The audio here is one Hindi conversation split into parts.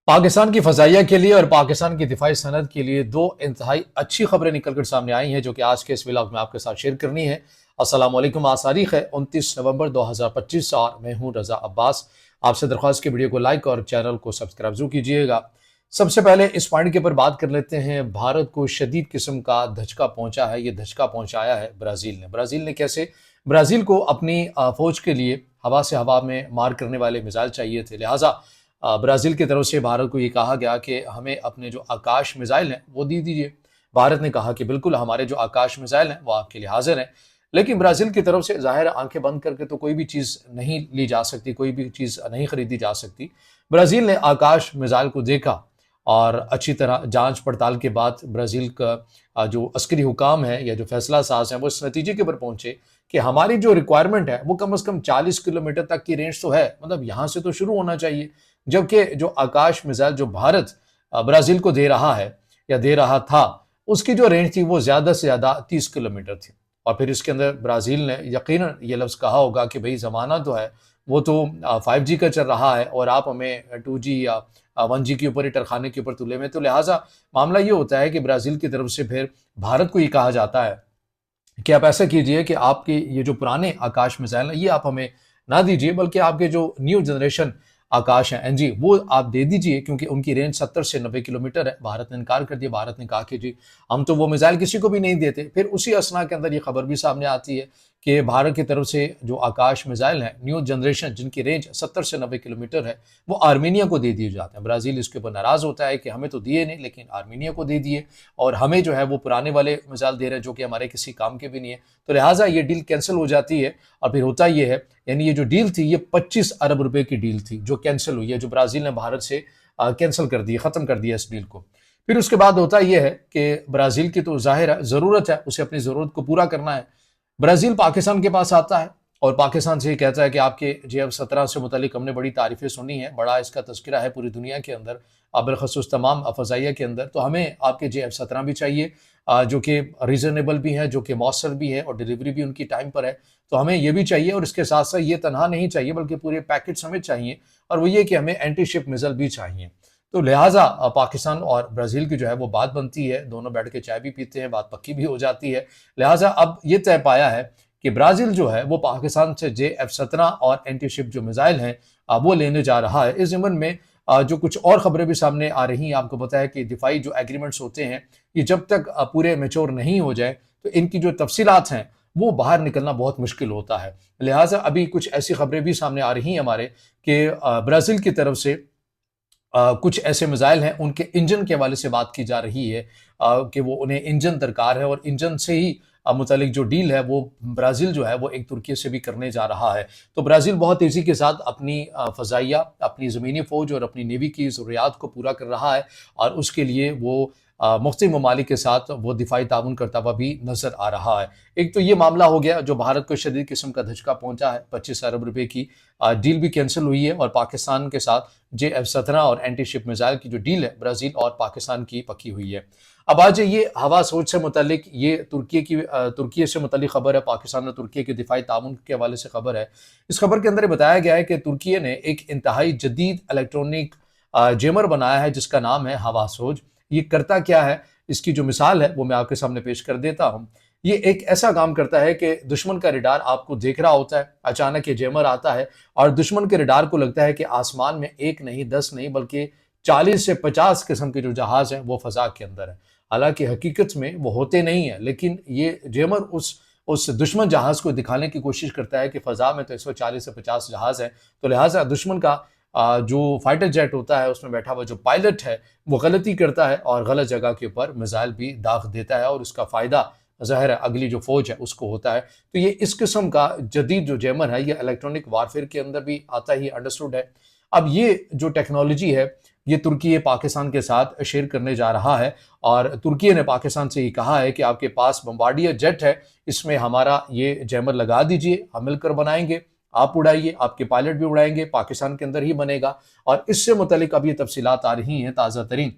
पाकिस्तान की फ़ज़ाइया के लिए और पाकिस्तान की दिफ़ाई सनद के लिए दो इंतहाई अच्छी खबरें निकल कर सामने आई हैं, जो कि आज के इस व्लॉग में आपके साथ शेयर करनी है। अस्सलाम वालेकुम। आज तारीख है 29 नवंबर 2025 और मैं हूं रज़ा अब्बास। आपसे दरख्वास्त की वीडियो को लाइक और चैनल को सब्सक्राइब जरूर कीजिएगा। सबसे पहले इस पॉइंट के ऊपर बात कर लेते हैं। भारत को शदीद किस्म का धचका पहुंचा है। ये धचका पहुंचाया है ब्राज़ील ने कैसे? ब्राज़ील को अपनी फ़ौज के लिए हवा से हवा में मार करने वाले मिसाइल चाहिए थे, लिहाजा ब्राज़ील की तरफ से भारत को ये कहा गया कि हमें अपने जो आकाश मिसाइल हैं वो दे दीजिए। भारत ने कहा कि बिल्कुल हमारे जो आकाश मिसाइल हैं वो आपके लिए हाजिर हैं। लेकिन ब्राज़ील की तरफ से ज़ाहिर है आंखें बंद करके तो कोई भी चीज़ नहीं ली जा सकती, कोई भी चीज़ नहीं खरीदी जा सकती। ब्राज़ील ने आकाश मिसाइल को देखा और अच्छी तरह जांच पड़ताल के बाद ब्राज़ील का जो अस्करी हुकाम है या जो फैसला साज हैं वो इस नतीजे के ऊपर पहुंचे कि हमारी जो रिक्वायरमेंट है वो कम से कम 40 किलोमीटर तक की रेंज तो है, मतलब यहाँ से तो शुरू होना चाहिए। जबकि जो आकाश मिसाइल जो भारत ब्राज़ील को दे रहा है या दे रहा था, उसकी जो रेंज थी वो ज़्यादा से ज़्यादा 30 किलोमीटर थी। और फिर इसके अंदर ब्राज़ील ने यकीनन ये लफ्ज़ कहा होगा कि भई ज़माना तो है, वो तो 5G का चल रहा है और आप हमें 2G या 1G के ऊपर ही टरखाने के ऊपर तुले में। तो लिहाज़ा मामला ये होता है कि ब्राज़ील की तरफ से फिर भारत को ये कहा जाता है कि आप ऐसा कीजिए कि आपके ये जो पुराने आकाश मिसाइल हैं, ये आप हमें ना दीजिए, बल्कि आपके जो न्यू जनरेशन आकाश हैं एनजी, वो आप दे दीजिए, क्योंकि उनकी रेंज 70 से 90 किलोमीटर है। भारत ने इनकार कर दिया। भारत ने कहा कि जी, हम तो वो मिसाइल किसी को भी नहीं देते। फिर उसी असना के अंदर ये खबर भी सामने आती है कि भारत की तरफ से जो आकाश मिसाइल हैं न्यू जनरेशन, जिनकी रेंज 70 से 90 किलोमीटर है, वो आर्मीनिया को दे दिए जाते हैं। ब्राज़ील इसके ऊपर नाराज़ होता है कि हमें तो दिए नहीं, लेकिन आर्मीनिया को दे दिए और हमें जो है वो पुराने वाले मिसाइल दे रहे हैं, जो कि हमारे किसी काम के भी नहीं है। तो लिहाजा ये डील कैंसिल हो जाती है। और फिर होता ये है, यानी ये जो डील थी ये 25 अरब रुपए की डील थी जो कैंसिल हुई है, जो ब्राज़ील ने भारत से कैंसिल कर दी, ख़त्म कर दिया इस डील को। फिर उसके बाद होता ये है कि ब्राज़ील की तो ज़ाहिर है ज़रूरत है, उसे अपनी ज़रूरत को पूरा करना है। ब्राज़ील पाकिस्तान के पास आता है और पाकिस्तान से ये कहता है कि आपके JF-17 से मुतालिक हमने बड़ी तारीफ़ें सुनी हैं, बड़ा इसका तज़किरा है पूरी दुनिया के अंदर, बिलख़ुसूस तमाम फ़ज़ाइया के अंदर, तो हमें आपके JF-17 भी चाहिए, जो कि रीज़नेबल भी हैं, जो कि मौसर भी है और डिलीवरी भी उनकी टाइम पर है। तो हमें ये भी चाहिए और इसके साथ-साथ ये तनहा नहीं चाहिए, बल्कि पूरे पैकेज हमें चाहिए और वो ये कि हमें एंटी शिप मिसाइल भी चाहिए। तो लिहाजा पाकिस्तान और ब्राज़ील की जो है वो बात बनती है, दोनों बैठ के चाय भी पीते हैं, बात पक्की भी हो जाती है। लिहाजा अब ये तय पाया है कि ब्राज़ील जो है वो पाकिस्तान से JF-17 और एंटी शिप जो मिसाइल हैं वो लेने जा रहा है। इस ज़िम्न में जो कुछ और खबरें भी सामने आ रही हैं, आपको पता है कि दिफाई जो एग्रीमेंट्स होते हैं, ये जब तक पूरे मैच्योर नहीं हो जाए, तो इनकी जो तफसीलात हैं वो बाहर निकलना बहुत मुश्किल होता है। लिहाजा अभी कुछ ऐसी खबरें भी सामने आ रही हैं हमारे कि ब्राज़ील की तरफ से कुछ ऐसे मिसाइल हैं, उनके इंजन के हवाले से बात की जा रही है कि वो उन्हें इंजन दरकार है और इंजन से ही मुतालिक जो डील है वो ब्राज़ील जो है वो एक तुर्की से भी करने जा रहा है। तो ब्राज़ील बहुत तेज़ी के साथ अपनी फ़ज़ाइया, अपनी ज़मीनी फ़ौज और अपनी नेवी की ज़रूरियात को पूरा कर रहा है और उसके लिए वो मुख्तलिफ़ ममालिक के साथ वो दिफ़ाई ताउन करता हुआ भी नज़र आ रहा है। एक तो ये मामला हो गया जो भारत को शदीद किस्म का धचका पहुँचा है, 25 अरब रुपए की डील भी कैंसिल हुई है और पाकिस्तान के साथ JF-17 और एंटी शिप मिसाइल की जो डील है ब्राज़ील और पाकिस्तान की पक्की हुई है। अब आज ये हवा सोच से मुतालिक ये तुर्की से मुतालिक खबर है, पाकिस्तान और तुर्की के दिफाई ताउन के हवाले से खबर है। इस खबर के अंदर ये बताया गया है कि तुर्की ने एक इंतहाई जदीद इलेक्ट्रॉनिक जेमर बनाया है जिसका नाम है हवा सोच। ये करता क्या है, इसकी जो मिसाल है वो मैं आपके सामने पेश कर देता हूँ। ये एक ऐसा काम करता है कि दुश्मन का रडार आपको देख रहा होता है, अचानक ये जेमर आता है और दुश्मन के रडार को लगता है कि आसमान में 1 नहीं, 10 नहीं, बल्कि 40 से 50 किस्म के जो जहाज़ हैं वो फ़ज़ा के अंदर हैं। हालाँकि हकीकत में वो होते नहीं हैं, लेकिन ये जेमर उस दुश्मन जहाज़ को दिखाने की कोशिश करता है कि फ़ज़ा में तो इस वक़्त 40 से 50 जहाज़ हैं, तो लिहाज़ा दुश्मन का जो फाइटर जेट होता है उसमें बैठा हुआ जो पायलट है वो गलती करता है और गलत जगह के ऊपर मिसाइल भी दाग देता है और उसका फ़ायदा ज़ाहिर है अगली जो फ़ौज है उसको होता है। तो ये इस किस्म का जदीद जो जैमर है ये इलेक्ट्रॉनिक वारफेयर के अंदर भी आता ही अंडरस्टूड है। अब ये जो टेक्नोलॉजी है ये तुर्की पाकिस्तान के साथ शेयर करने जा रहा है और तुर्की ने पाकिस्तान से ये कहा है कि आपके पास बम्बार्डियर जेट है, इसमें हमारा ये जैमर लगा दीजिए, हम मिलकर बनाएंगे, आप उड़ाइए, आपके पायलट भी उड़ाएंगे, पाकिस्तान के अंदर ही बनेगा। और इससे मुतलिक अब ये तफसीलात आ रही हैं ताज़ा तरीन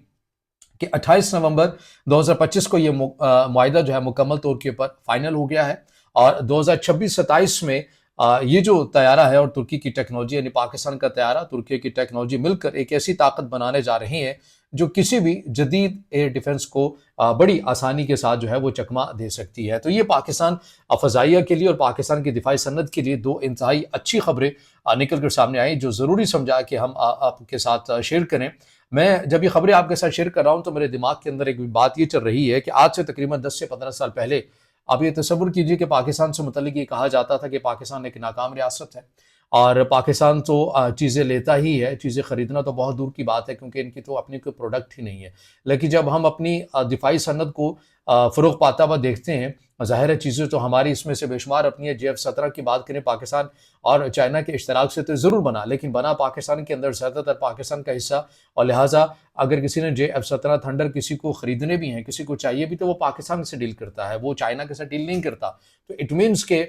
कि 28 नवंबर 2025 को ये मुआहिदा जो है मुकम्मल तौर के ऊपर फाइनल हो गया है और 2026-27 में ये जो तैयारा है और तुर्की की टेक्नोलॉजी, यानी पाकिस्तान का तैयारा तुर्की की टेक्नोलॉजी मिलकर एक ऐसी ताकत बनाने जा रही है जो किसी भी जदीद एयर डिफेंस को बड़ी आसानी के साथ जो है वो चकमा दे सकती है। तो ये पाकिस्तान फ़ज़ाइया के लिए और पाकिस्तान की दिफाई सनत के लिए दो इंतहाई अच्छी खबरें निकल कर सामने आई, जो ज़रूरी समझा कि हम आपके साथ शेयर करें। मैं जब ये खबरें आपके साथ शेयर कर रहा हूँ तो मेरे दिमाग के अंदर एक बात ये चल रही है कि आज से तकरीबन 10 से 15 साल पहले आप ये तसव्वुर कीजिए कि पाकिस्तान से मुतल्लिक ये कहा जाता था कि पाकिस्तान एक नाकाम रियासत है और पाकिस्तान तो चीज़ें लेता ही है, चीज़ें खरीदना तो बहुत दूर की बात है क्योंकि इनकी तो अपनी कोई प्रोडक्ट ही नहीं है। लेकिन जब हम अपनी दिफाई सनत को फ़रोग़ पाता हुआ देखते हैं, ज़ाहिर है चीज़ें तो हमारी इसमें से बेशुमार अपनी है। JF-17 की बात करें, पाकिस्तान और चाइना के इश्तराक से तो ज़रूर बना, लेकिन बना पाकिस्तान के अंदर, ज़्यादातर पाकिस्तान का हिस्सा, और लिहाजा अगर किसी ने JF-17 थंडर किसी को खरीदने भी हैं, किसी को चाहिए भी, तो वो पाकिस्तान से डील करता है, वो चाइना के साथ डील नहीं करता। तो इट मीन्स के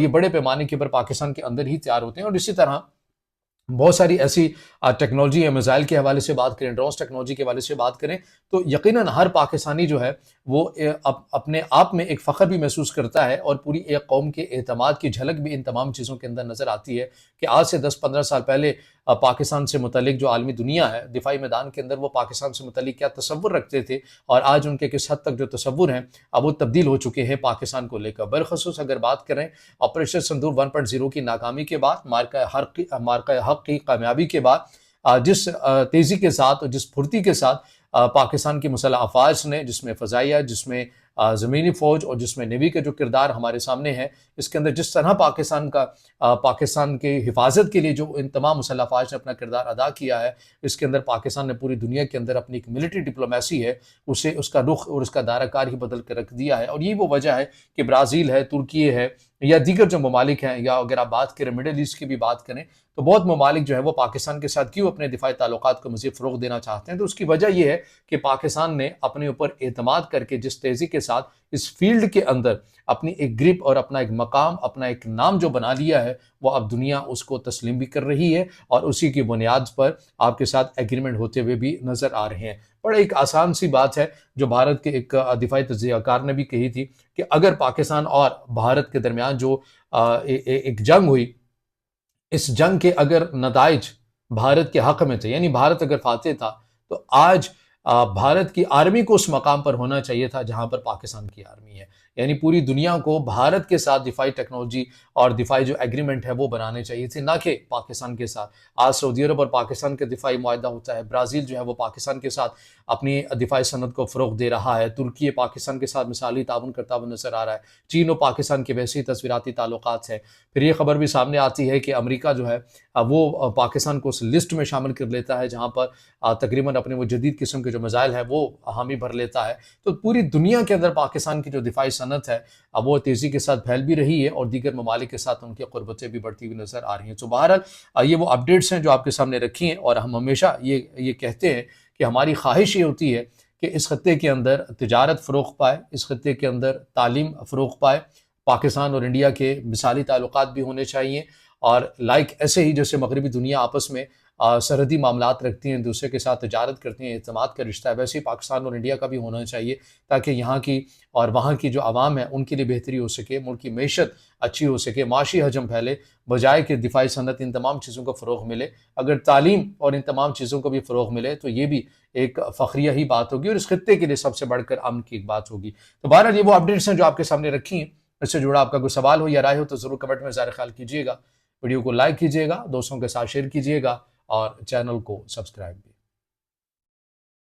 ये बड़े पैमाने के ऊपर पाकिस्तान के अंदर ही तैयार होते हैं। और इसी तरह बहुत सारी ऐसी टेक्नोलॉजी है, मिसाइल के हवाले से बात करें, ड्रोन्स टेक्नोलॉजी के हवाले से बात करें, तो यकीनन हर पाकिस्तानी जो है वो अपने आप में एक फ़ख्र भी महसूस करता है और पूरी एक कौम के एतमाद की झलक भी इन तमाम चीज़ों के अंदर नज़र आती है कि आज से 10-15 साल पहले पाकिस्तान से मुतल्लिक जो आलमी दुनिया है, दिफाई मैदान के अंदर वो पाकिस्तान से मुतल्लिक क्या तसव्वुर रखते थे और आज उनके किस हद तक जो तसव्वुर हैं अब वो तब्दील हो चुके हैं पाकिस्तान को लेकर। बिलख़ुसूस अगर बात करें ऑपरेशन सिंदूर 1.0 की नाकामी के बाद, मार्का हक़ की कामयाबी के बाद, जिस तेज़ी के साथ और जिस फुर्ती के साथ पाकिस्तान की मुसल्लह अफ़वाज ने, जिसमें फ़ज़ाइया, जिसमें ज़मीनी फ़ौज और जिसमें नेवी का जो किरदार हमारे सामने है, इसके अंदर जिस तरह पाकिस्तान के हिफाजत के लिए जो इन तमाम मुसल्लह अफ़वाज ने अपना किरदार अदा किया है, इसके अंदर पाकिस्तान ने पूरी दुनिया के अंदर अपनी एक मिलिट्री डिप्लोमेसी है, उसे उसका रुख और उसका दायरा-कार ही बदल कर रख दिया है। और यही वो वजह है कि ब्राज़ील है, तुर्की है या दीगर जो ममालिक हैं, या अगर आप बात करें मिडल ईस्ट की भी बात करें, तो बहुत ममालिक जो है वो पाकिस्तान के साथ क्यों अपने दिफाई ताल्लुकात को मज़ीद फ़रोग़ देना चाहते हैं। तो उसकी वजह ये है कि पाकिस्तान ने अपने ऊपर एतमाद करके जिस तेज़ी के साथ इस फील्ड के अंदर अपनी एक ग्रिप और अपना एक मकाम, अपना एक नाम जो बना लिया है, वो अब दुनिया उसको तस्लीम भी कर रही है और उसी की बुनियाद पर आपके साथ एग्रीमेंट होते हुए भी नज़र आ रहे हैं। बड़ा एक आसान सी बात है जो भारत के एक दिफाई तज्ज़ियाकार ने भी कही थी कि अगर पाकिस्तान और भारत के दरमियान जो एक जंग हुई, इस जंग के अगर नताइज भारत के हक में थे, यानी भारत अगर फातेह था, तो आज भारत की आर्मी को उस मकाम पर होना चाहिए था जहां पर पाकिस्तान की आर्मी है। यानी पूरी दुनिया को भारत के साथ दिफाई टेक्नोलॉजी और दिफाई जो एग्रीमेंट है वो बनाने चाहिए थे, ना कि पाकिस्तान के साथ। आज सऊदी अरब और पाकिस्तान का दिफाई मुआहदा होता है, ब्राज़ील जो है वो पाकिस्तान के साथ अपनी दिफाई सनत को फ़रोग़ दे रहा है, तुर्की पाकिस्तान के साथ मिसाली ताउन करता हुआ नज़र आ रहा है, चीन और पाकिस्तान के वैसे ही तस्वीराती ताल्लुकात हैं। फिर ये खबर भी सामने आती है कि अमेरिका जो है वो पाकिस्तान को उस लिस्ट में शामिल कर लेता है जहाँ पर तकरीबन अपने वो जदीद किस्म के जो मिसाइल है वो हामी भर लेता है। तो पूरी दुनिया के अंदर पाकिस्तान की जो दिफाई सनत है अब वो तेज़ी के साथ फैल भी रही है और दीगर ममालिक के साथ उनकी क़ुर्बतें भी बढ़ती हुई नज़र आ रही हैं। तो बहरहाल ये वो अपडेट्स हैं जो आपके सामने रखी हैं और हम हमेशा ये कहते हैं कि हमारी ख्वाहिश ये होती है कि इस खत्ते के अंदर तिजारत फ़रोग़ पाए, इस खत्ते के अंदर तालीम फ़रोग़ पाए, पाकिस्तान और इंडिया के मिसाली ताल्लुकात भी होने चाहिए और लाइक ऐसे ही जैसे मगरबी दुनिया आपस में सरहदी मामलात रखती हैं, दूसरे के साथ तिजारत करती हैं, एतमाद का रिश्ता है, वैसे ही पाकिस्तान और इंडिया का भी होना चाहिए ताकि यहाँ की और वहाँ की जो आवाम है उनके लिए बेहतरी हो सके, मुल्क की मईशत अच्छी हो सके, माशी हजम फैले, बजाय कि दिफाई सनत इन तमाम चीज़ों को फ़रोग़ मिले। अगर तालीम और इन तमाम चीज़ों को भी फ़रोग़ मिले तो ये भी एक फ़ख्रिया ही बात होगी और इस खत्ते के लिए सबसे बढ़कर अमन की एक बात होगी। तो बहरहाल ये वो अपडेट्स हैं जो आपके सामने रखी हैं। इससे जुड़ा आपका कोई सवाल हो या राय हो तो ज़रूर कमेंट में ज़ाहिर ख्याल कीजिएगा। वीडियो को लाइक कीजिएगा, दोस्तों के साथ शेयर कीजिएगा और चैनल को सब्सक्राइब भी।